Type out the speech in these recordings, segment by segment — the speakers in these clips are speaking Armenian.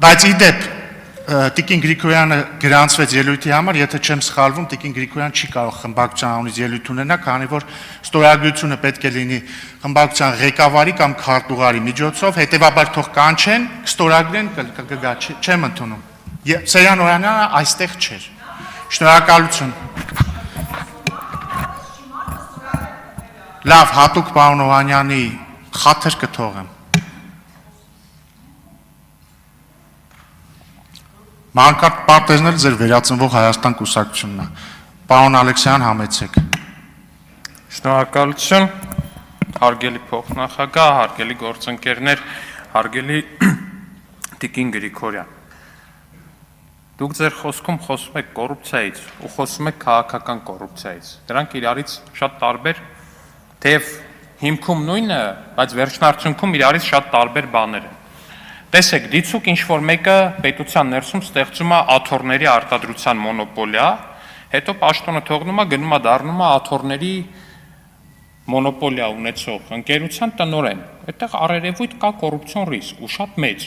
Բայց իդեպ Տիկին Գրիգորյանը գրանցվեց ելույթի համար, եթե չեմ սխալվում, Տիկին Գրիգորյանը չի կարող խմբակցության անունից ելույթ ունենա, քանի որ ստորագրությունը պետք է լինի խմբակցության ղեկավարի կամ քարտուղարի միջոցով, հետևաբար թող կանչեն, կստորագրեն, կգա, չեմ ընդունում։ Սերյան Օրանյանը այստեղ չէր։ Շնորհակալություն։ Լավ, հատուկ պարոն Օրանյանի խաթր կթողեմ։ Մանկարդ պարտեզն էլ ձեր վերածնվող Հայաստան կուսակցությունն է։ Պարոն Ալեքսյան, համեցեք։ Շնորհակալություն, հարգելի փոխնախագահ, հարգելի գործընկերներ, հարգելի Տիկին Գրիգորյան։ Դուք ձեր խոսքում խոսում եք կոռուպցիայից ու խոսում եք քաղաքական կոռուպցիայից։ Դրանք իրարից շատ տարբեր, թեև հիմքում նույնը, բայց վերջնարդյունքում իրարից շատ տարբեր բաներ են։ Տեսեք, դիցուկ ինչ-որ մեկը պետության ներսում ստեղծում է աթոռների արտադրության մոնոպոլիա, հետո պաշտոնը թողնում է, գնում է դառնում է աթոռների մոնոպոլիա ունեցող ընկերության տնօրեն։ Այդտեղ առերևույթ կա կոռուպցիոն ռիսկ ու շատ մեծ։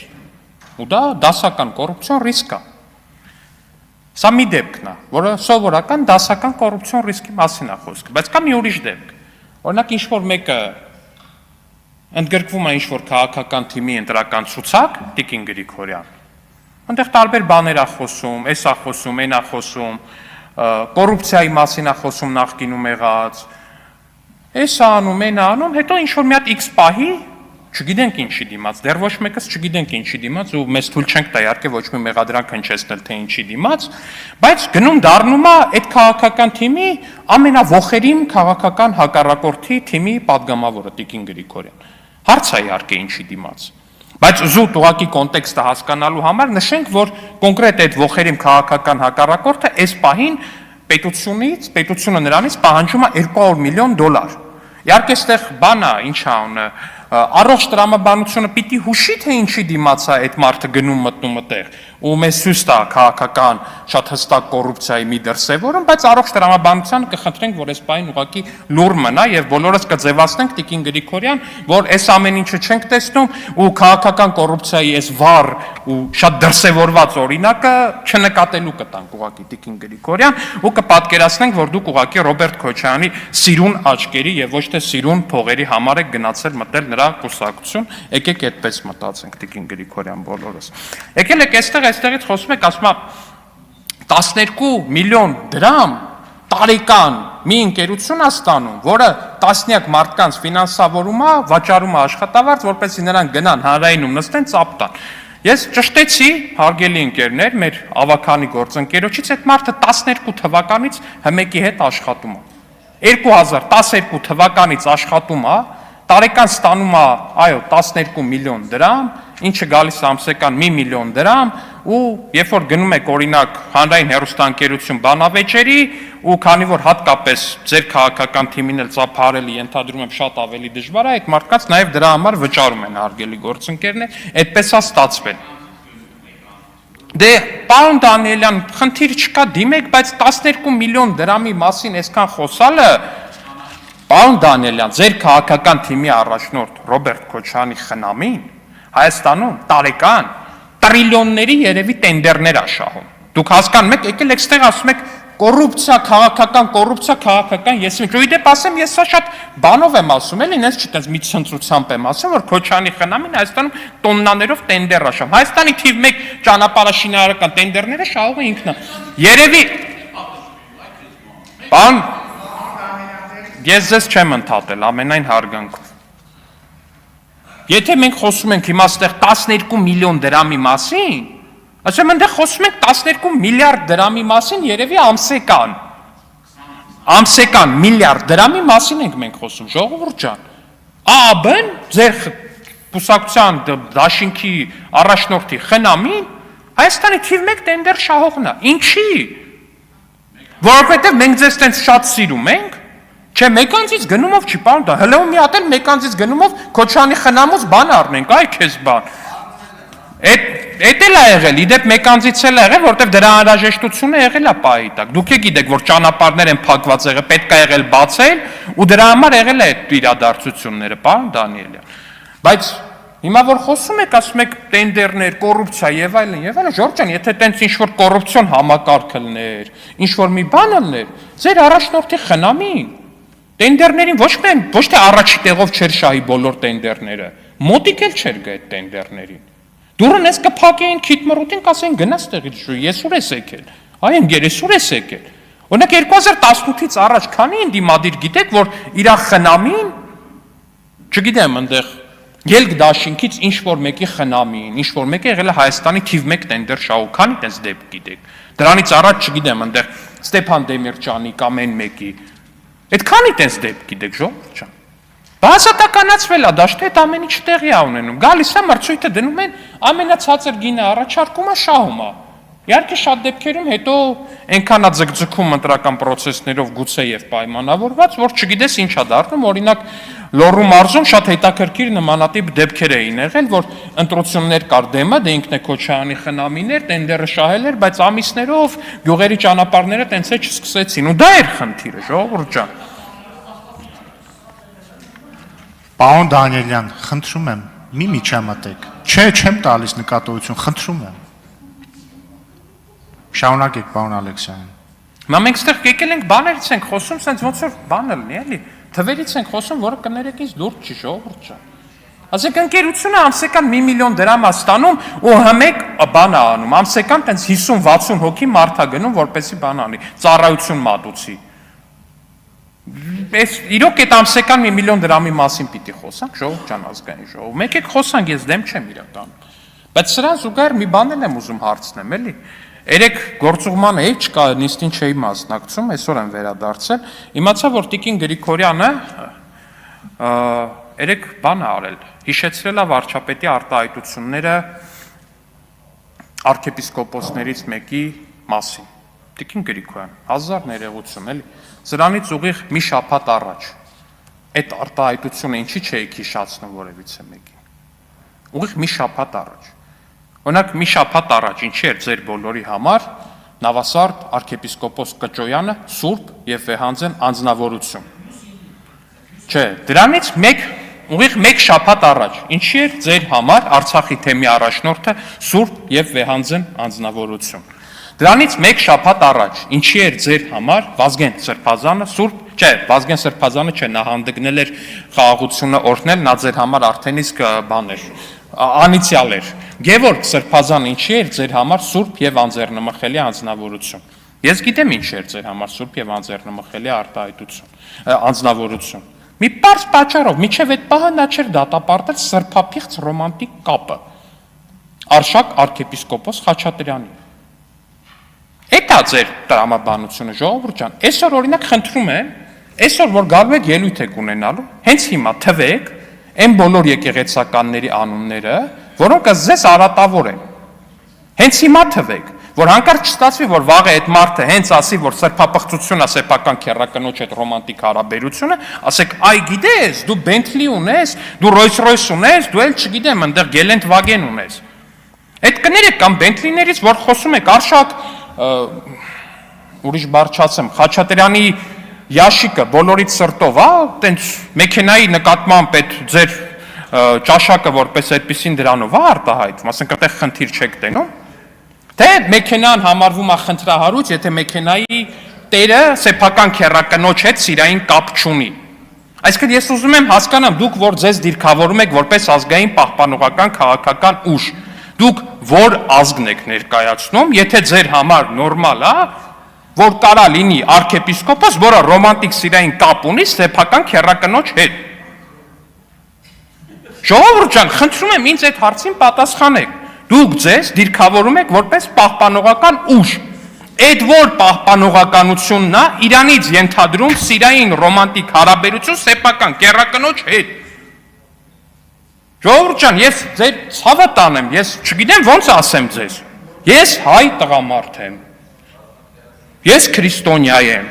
Ու դա դասական կոռուպցիոն ռիսկ է։ Սա մի դեպքն է, որը սովորական դասական կոռուպցիոն ռիսկի մասին է խոսքը, բայց կա մի ուրիշ դեպք։ Օրինակ ինչ-որ մեկը ընդգրկվում է ինչ-որ քաղաքական թիմի ընտրական ցուցակ, Տիկին Գրիգորյան, այնտեղ տարբեր բաներ է խոսում, էս է խոսում, այն է խոսում, կոռուպցիայի մասին է խոսում նախկինում եղած, էս է անում, այն է անում, հետո ինչ-որ մի հատ X պահի, չգիտենք ինչի դիմաց, դեռ ոչ մեկս չգիտենք ինչի դիմաց ու մեզ թույլ չենք տա իհարկե ոչ մի մեղադրանք հնչեցնել թե ինչի դիմաց, բայց գնում դառնում է այդ քաղաքական թիմի ամենավոխերիմ քաղաքական հակառակորդի թիմի падգամավորը Տիկին Գրիգորյան։ Հարց է իհարկե ինչի դիմաց։ Բայց զուտ ուղղակի կոնտեքստը հասկանալու համար նշենք, որ կոնկրետ այդ ողերիմ քաղաքական հակառակորդը այս պահին պետությունը նրանից պահանջում է $200 միլիոն։ Իհարկե այստեղ բան է, ինչ է անը, առողջ տրամաբանությունը պիտի հուշի թե ինչի դիմաց է այդ մարդը գնում մտնում այդտեղ ու մեզ ցույց տա քաղաքական շատ հստակ կոռուպցիայի մի դրսևորում, բայց առողջ տրամաբանությանը կխնդրենք, որ այս բանին ուղղակի լուր մնա եւ բոլորս կձևացնենք Տիկին Գրիգորյան, որ այս ամեն ինչը չենք տեսնում ու քաղաքական կոռուպցիայի այս վառ ու շատ դրսևորված օրինակը չնկատելու կտանք ուղղակի Տիկին Գրիգորյան ու կպատկերացնենք, որ դուք ուղղակի Ռոբերտ Քոչարյանի սիրուն աչքերի եւ ոչ թե սիրուն փողերի համար եք գնացել մտել նրա կուսակցություն, եկեք այդպես մտածենք Տիկին Գրիգորյան բոլորս։ Եկել եք այստեղից խոսում եք, ասում է 12 միլիոն դրամ տարեկան մի ընկերություն է ստանում, որը տասնյակ մարդկանց ֆինանսավորում է, վաճառում է աշխատավարձ, որպեսզի նրանք գնան հանրայինում նստեն, ծափ տան։ Ես ճշտեցի, հարգելի ընկերներ, մեր ավագանի գործընկերոջից, այդ մարդը 12 թվականից ՀՄԵԿ-ի հետ աշխատում է։ 2012 թվականից աշխատում է, տարեկան ստանում է, այո, 12 միլիոն դրամ, ինչը գալիս է ամսական 1 միլիոն դրամ, ու երբ որ գնում եք օրինակ հանրային հեռուստաընկերություն բանավեճերի, ու քանի որ հատկապես ձեր քաղաքական թիմին էլ ծափարելի ենթադրում եմ շատ ավելի դժվար է, այդ մարդկանց նաև դրա համար վճարում են հարգելի գործընկերներ, այդպես է ստացվել։ Դե, պարոն Դանիելյան, խնդիր չկա, դիմեք, բայց 12 միլիոն դրամի մասին այսքան խոսալը, պարոն Դանիելյան, ձեր քաղաքական թիմի առաջնորդ Ռոբերտ Քոչարյանի խնամին Հայաստանում տարեկան տրիլիոնների երևի տենդերներ աշահում։ Դուք հասկանում եք, եկել եք ստեղ ասում եք կոռուպցիա, քաղաքական, ես իդեպ ասեմ, ես սա շատ բանով եմ ասում, էլի, ինձ չտենց մի ցնծությամբ եմ ասում, որ Քոչարյանի խնամին Հայաստանում տոննաներով տենդեր աշահում։ Հայաստանի թիվ 1 ճանապարհաշինարարական տենդերները շահողը ինքն է։ Երևի Պարոն, ես ձեզ չեմ ընդհատել ամենայն հարգանքով։ Եթե մենք խոսում ենք հիմա այստեղ 12 միլիոն դրամի մասին, ասեմ այնտեղ խոսում ենք 12 միլիարդ դրամի մասին, երևի ամսական միլիարդ դրամի մասին ենք մենք խոսում, ժողովուրդ ջան։ ԱԱԲ-ն ձեր կուսակցության դաշինքի առաջնորդի խնամին Հայաստանի թիվ 1 տենդեր շահողն է։ Ինչի՞։ Որովհետև մենք ձեզ տենց շատ սիրում ենք, չէ, մեկանցից գնումով չի, պարոն, դա հլը մի հատ էլ մեկանցից գնումով Քոչարյանի խնամուց բան առնենք, այ քեզ բան։ Էդ էլ է եղել, իդեպ մեկանցից էլ է եղել, որովհետև դրա անհրաժեշտությունը եղել է պահի տակ։ Դուք եք գիտեք, որ ճանապարհներ են փակված եղել, պետք է եղել բացել, ու դրա համար եղել է այդ իրադարձությունները, պարոն Դանիելյան։ Բայց Հիմա որ խոսում եք, ասում եք տենդերներ, կոռուպցիա եւ այլն, Ժորժ ջան, եթե տենց ինչ որ կոռուպցիոն համակարգ լներ, ինչ որ մի բան լներ, ձեր առաջնորդի խնամին։ Տենդերներին ոչ թե առաջի տեղով չէր շահի բոլոր տենդերները, մոտիկ էլ չէր գա այդ տենդերներին։ Դուրն էս կփակեին քիթմռուտին, կասեին գնաց տեղից, ես ուր ես եկել։ Այ ընկերես ուր ես եկել։ Օրինակ 2018-ից առաջ քանի ընդդիմադիր գիտեք, որ իր խնամին, չգիտեմ, այնտեղ ելք դաշինքից ինչ որ մեկի խնամին, ինչ որ մեկը եղել է Հայաստանի թիվ 1 տենդեր շահու, քանի տես դեպք գիտեք։ Դրանից առաջ չգիտեմ, այնտեղ Ստեփան Դեմիրճյանի կամ այն մեկի։ Այդքանի տես դեպք գիտեք, Ժողովուրդ ջան։ Բացատականացվել է դաշտը, այդ ամեն ինչ տեղի է ունենում։ Գալիս է մրցույթը դնում են, ամենացածր գինը առաջարկում է, շահում է։ Իհարկե շատ դեպքերում հետո այնքան է ձգձգում ընտրական process-ներով գուցե եւ պայմանավորված, որ չգիտես ինչ է դառնում, օրինակ Լոռու մարզում շատ հետաքրքիր նմանատիպ դեպքեր էին եղել, որ ընտրություններ կար դեմը, դե Ինքնեքոչյանի խնամիներ, տենդերը շահել էր, բայց ամիսներով գյուղերի ճանապարհները տենց է չսկսեցին, ու դա էր խնդիրը, Ժողովուրդ ջան։ Պարոն Դանիելյան, խնդրում եմ, մի միջամտեք։ Չէ, չեմ տալիս նկատողություն, խնդրում եմ։ Շարունակեք, պարոն Ալեքսյանյան։ Հիմա մենք ստեղ եկել ենք բաներից ենք խոսում, սենց ոնց որ բանը լինի, էլի։ Թվերից ենք խոսում, որը կներեք ինձ դուրս չի, Ժողովուրդ ջան։ Ասեք ընկերությունը ամսական 1 միլիոն դրամ է ստանում ու հմեկ բան է անում, ամսական տենց 50-60 հոգի մարդ է գնում, որպեսզի բան անի, ծառայություն մատուցի։ Այս իրոք այդ ամսական 1 միլիոն դրամի մասին պիտի խոսանք, Ժողովուրդ ջան, ազգային ժողով։ Մեկ եք խոսանք, ես դեմ չեմ իրականում։ Բայց սրան զուգահեռ մի բան եմ ուզում հարցնեմ, էլի։ Երեք գործուղմանը էի չկա, նիստին չէի մասնակցում, այսօր եմ վերադարձել, իմացա, որ Տիկին Գրիգորյանը երեք բան է արել, հիշեցրել է վարչապետի արտահայտությունները arczepiskoposներից մեկի մասին, Տիկին Գրիգորյան, 1000 ներողություն, էլի, սրանից ուղիղ մի շաբաթ առաջ, այդ արտահայտությունը ինչի չէիք հիշացնում որևիցե մեկին, ուղիղ մի շաբաթ առաջ, Օրինակ մի շաբաթ առաջ ինչի էր ձեր բոլորի համար Նավասարդ arczepiskopos Կճոյանը սուրբ եւ վեհանձն անձնավորություն։ Չէ, դրանից ուղիղ մեկ շաբաթ առաջ ինչի էր ձեր համար Արցախի թեմի առաջնորդը սուրբ եւ վեհանձն անձնավորություն։ Դրանից մեկ շաբաթ առաջ ինչի էր ձեր համար Վազգեն Սրբազանը սուրբ, չէ, Վազգեն Սրբազանը չէ, նա հանդգնել էր խաղաղությունը օրհնել, նա ձեր համար արդեն իսկ բան էր, անիցիալ էր։ Գևորգ Սրբազանը ինչի էր ձեր համար սուրբ եւ անձեռնմխելի անձնավորություն։ Ես գիտեմ ինչ էր ձեր համար սուրբ եւ անձեռնմխելի արտահայտություն, անձնավորություն։ Մի պարզ պատճառով, միջև այդ պահը նա չէր դատապարտել սրբափիղծ ռոմանտիկ կապը Արշակ arczepiskopos Խաչատրյանի։ Էդ է ձեր տրամաբանությունը, Ժողովուրդ ջան։ Այսօր օրինակ խնդրում եմ, այսօր որ գալու եք ելույթ եք ունենալու, հենց հիմա թվեք այն բոլոր եկեղեցականների անունները, որոնք ձեզ արատավոր են։ Հենց հիմա թվեք, որ հանկարծ չստացվի, որ վաղը այդ մարդը հենց ասի, որ սրբապղծությունն է սեփական քերականոջ այդ ռոմանտիկ հարաբերությունը, ասեք, այ գիտես, դու Bentley ունես, դու Rolls-Royce ունես, դու էլ չգիտեմ, այնտեղ Geländewagen ունես։ Այդ կներեք կամ Bentley-ներից, որ խոսում եք, Արշակ, ուրիշ բառ չասեմ, Խաչատրյանի Ящիկը բոլորից սրտով, տենց մեքենայի նկատմամբ այդ ձեր ճաշակը որպես այդպեսին դրանով արտահայտվում, ասենք այդտեղ խնդիր չեք տենում։ Թե մեքենան համարվում է խնդրահարույց, եթե մեքենայի տերը սեփական քերակնոջ հետ սիրային կապ չունի։ Այսինքն ես ուզում եմ հասկանամ, դուք որ ձեզ դիրքավորում եք որպես ազգային պահպանողական քաղաքական ուժ, դուք որ ազգն եք ներկայացնում, եթե ձեր համար նորմալ է, որ կարա լինի arczepiskopos, որը ռոմանտիկ սիրային կապ ունի սեփական քերակնոջ հետ։ Ժողովուրդ ջան, խնդրում եմ ինձ այդ հարցին պատասխանեք։ Դուք ձեզ դիրքավորում եք որպես պահպանողական ուժ։ Այդ որ պահպանողականությունն է, իրանից ենթադրում սիրային ռոմանտիկ հարաբերություն սեփական քերակնոջ հետ։ Ժողովուրդ ջան, ես ձեր ցավը տանեմ, ես չգիտեմ ոնց ասեմ ձեզ։ Ես հայ տղամարդ եմ։ Ես քրիստոնյա եմ։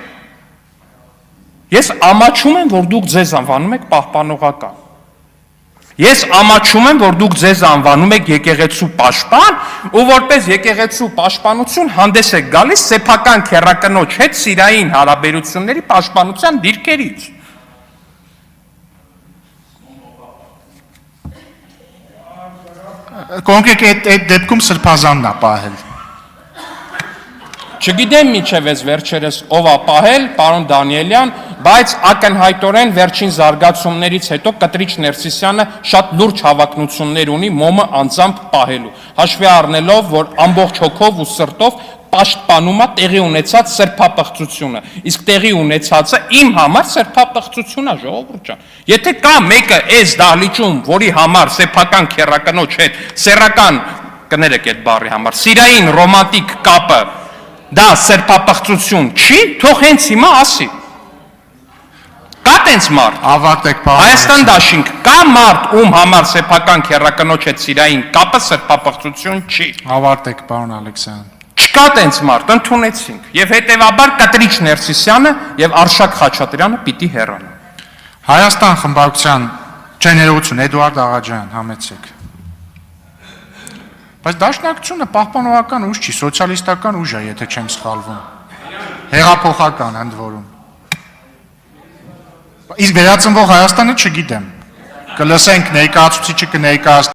Ես ամաչում եմ, որ դուք ձեզ անվանում եք պահպանողական։ Ես ամաչում եմ, որ դուք ձեզ անվանում եք եկեղեցու պաշտպան, ու որպես եկեղեցու պաշտպանություն հանդես եք գալիս սեփական քերակնոջ հետ սիրային հարաբերությունների պաշտպանության դիրքերից։ կոնկրետ այդ դեպքում սրբազանն է պահել։ Չգիտեմ միջև այս վերջերս ով է պահել, պարոն Դանիելյան, բայց ակնհայտորեն վերջին զարգացումներից հետո Կտրիչ Ներսիսյանը շատ լուրջ հավակնություններ ունի մոմը անձամբ պահելու։ Հաշվի առնելով, որ ամբողջ հոգով ու սրտով պաշտպանում է տեղի ունեցած սրբապղծությունը։ Իսկ տեղի ունեցածը իմ համար սրբապղծություն է, ժողովուրդ ջան։ Եթե կա մեկը այս դահլիճում, որի համար սեփական քերականոջ հետ սեռական կներեք այդ բառի համար, սիրային ռոմանտիկ կապը դա սրբապղծություն չի, թող հենց հիմա ասի։ Կա տենց մարդ։ Ավարտեք, պարոն։ Հայաստան դաշինք կա մարդ, ում համար սեփական քերականոջ հետ սիրային կապը սրբապղծություն չի։ Ավարտեք, պարոն Ալեքսյան։ Չկա տենց մարդ, ընդունեցինք։ Եվ հետևաբար Կտրիչ Ներսիսյանը եւ Արշակ Խաչատրյանը պիտի հեռանան։ Հայաստան խմբակցության ջեներություն Էդուարդ Աղաջյան, համեցեք։ Բայց դաշնակցությունը պահպանողական ուժ չի, սոցիալիստական ուժ է, եթե չեմ սխալվում։ Հեղափոխական ընդ որում։ Իսկ վերածնվող Հայաստանը չգիտեմ։ Կլսենք ներկայացուցիչը կներկայացնի